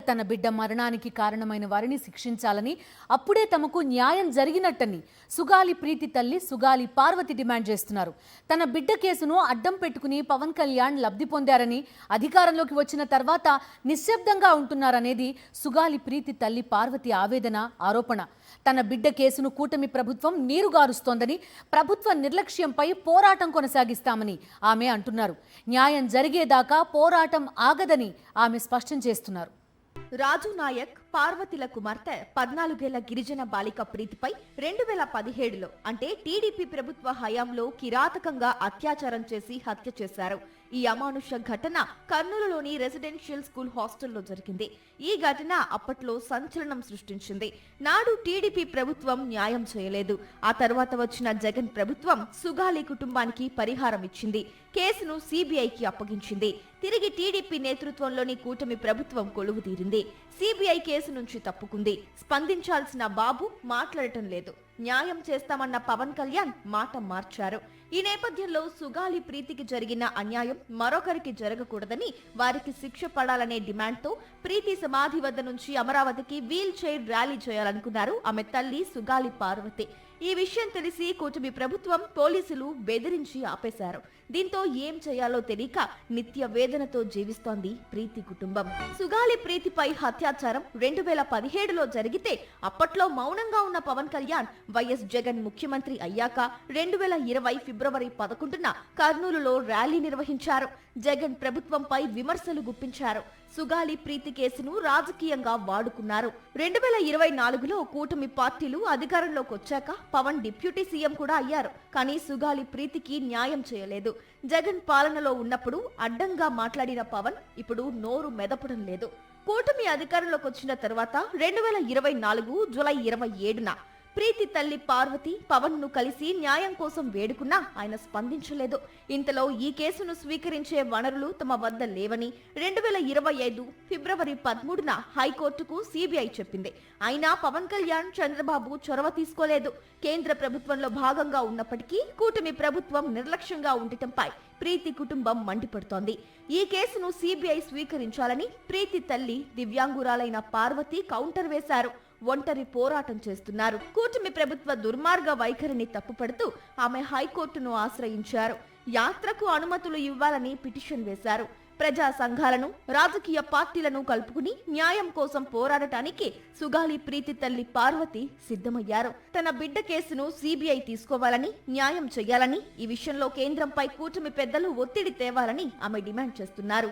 తన బిడ్డ మరణానికి కారణమైన వారిని శిక్షించాలని, అప్పుడే తమకు న్యాయం జరిగినట్టని సుగాలి ప్రీతి తల్లి సుగాలి పార్వతి డిమాండ్ చేస్తున్నారు. తన బిడ్డ కేసును అడ్డం పెట్టుకుని పవన్ కళ్యాణ్ లబ్ధి పొందారని, అధికారంలోకి వచ్చిన తర్వాత నిశ్శబ్దంగా ఉంటున్నారనేది సుగాలి ప్రీతి తల్లి పార్వతి ఆవేదన, ఆరోపణ. తన బిడ్డ కేసును కూటమి ప్రభుత్వం నీరుగారుస్తోందని, ప్రభుత్వ నిర్లక్ష్యంపై పోరాటం కొనసాగిస్తామని ఆమె అంటున్నారు. న్యాయం జరిగేదాకా పోరాటం ఆగదని ఆమె స్పష్టం చేస్తున్నారు. రాజు నాయక్ పార్వతిల కుమార్తె 14 ఏళ్ల గిరిజన బాలిక ప్రీతిపై 2017లో అంటే టీడీపీ ప్రభుత్వ హయాంలో కిరాతకంగా అత్యాచారం చేసి హత్య చేశారు. ఈ అమానుష ఘటన కర్నూలులోని రెసిడెన్షియల్ స్కూల్ హాస్టల్లో జరిగింది. ఈ ఘటన అప్పట్లో సంచలనం సృష్టించింది. నాడు టీడీపీ ప్రభుత్వం న్యాయం చేయలేదు. ఆ తర్వాత వచ్చిన జగన్ ప్రభుత్వం సుగాలి కుటుంబానికి పరిహారం ఇచ్చింది. కేసును సిబిఐకి అప్పగించింది. తిరిగి టీడీపీ నేతృత్వంలోని కూటమి ప్రభుత్వం కొలువు తీరింది. సిబిఐ కేసు నుంచి తప్పుకుంది. స్పందించాల్సిన బాబు మాట్లాడటం లేదు. న్యాయం చేస్తామన్న పవన్ కళ్యాణ్ మాట మార్చారు. ఈ నేపథ్యంలో సుగాలి ప్రీతికి జరిగిన అన్యాయం మరొకరికి జరగకూడదని, వారికి శిక్ష పడాలనే డిమాండ్తో ప్రీతి సమాధి వద్ద నుంచి అమరావతికి వీల్ చైర్ ర్యాలీ చేయాలనుకున్నారు ఆమె తల్లి సుగాలి పార్వతి. ఈ విషయం తెలిసి కూటమి ప్రభుత్వం, పోలీసులు బెదిరించి ఆపేశారు. దీంతో ఏం చేయాలో తెలియక నిత్య వేదనతో జీవిస్తోంది ప్రీతి కుటుంబం. సుగాలి ప్రీతిపై అత్యాచారం 2017లో జరిగితే అప్పట్లో మౌనంగా ఉన్న పవన్ కళ్యాణ్ వైఎస్ జగన్ ముఖ్యమంత్రి అయ్యాక 2020 ఫిబ్రవరి 11న కర్నూలులో ర్యాలీ నిర్వహించారు. జగన్ ప్రభుత్వంపై విమర్శలు గుప్పించారు. సుగాలి ప్రీతి కేసును రాజకీయంగా వాడుకున్నారు. 2024లో కూటమి పార్టీలు అధికారంలోకి వచ్చాక పవన్ డిప్యూటీ సీఎం కూడా అయ్యారు. కానీ సుగాలి ప్రీతికి న్యాయం చేయలేదు. జగన్ పాలనలో ఉన్నప్పుడు అడ్డంగా మాట్లాడిన పవన్ ఇప్పుడు నోరు మెదపడం లేదు. కూటమి అధికారంలోకి వచ్చిన తర్వాత 2024 జూలై 27న ప్రీతి తల్లి పార్వతి పవన్ ను కలిసి న్యాయం కోసం వేడుకున్నా ఆయన స్పందించలేదు. ఇంతలో ఈ కేసును స్వీకరించే వనరులు తమ వద్ద లేవని 2025 ఫిబ్రవరి 13న హైకోర్టుకు సిబిఐ చెప్పింది. అయినా పవన్ కళ్యాణ్, చంద్రబాబు చొరవ తీసుకోలేదు. కేంద్ర ప్రభుత్వంలో భాగంగా ఉన్నప్పటికీ కూటమి ప్రభుత్వం నిర్లక్ష్యంగా ఉండటంపై ప్రీతి కుటుంబం మండిపడుతోంది. ఈ కేసును సిబిఐ స్వీకరించాలని ప్రీతి తల్లి దివ్యాంగురాలైన పార్వతి కౌంటర్ వేశారు. ఒంటరి పోరాటం చేస్తున్నారు. కూటమి ప్రభుత్వ దుర్మార్గ వైఖరిని తప్పుపడుతూ ఆమె హైకోర్టును ఆశ్రయించారు. యాత్రకు అనుమతులు ఇవ్వాలని పిటిషన్ వేశారు. ప్రజా సంఘాలను, రాజకీయ పార్టీలను కలుపుకుని న్యాయం కోసం పోరాడటానికి సుగాలి ప్రీతి తల్లి పార్వతి సిద్ధమయ్యారు. తన బిడ్డ కేసును సిబిఐ తీసుకోవాలని, న్యాయం చేయాలని, ఈ విషయంలో కేంద్రంపై కూటమి పెద్దలు ఒత్తిడి తేవాలని ఆమె డిమాండ్ చేస్తున్నారు.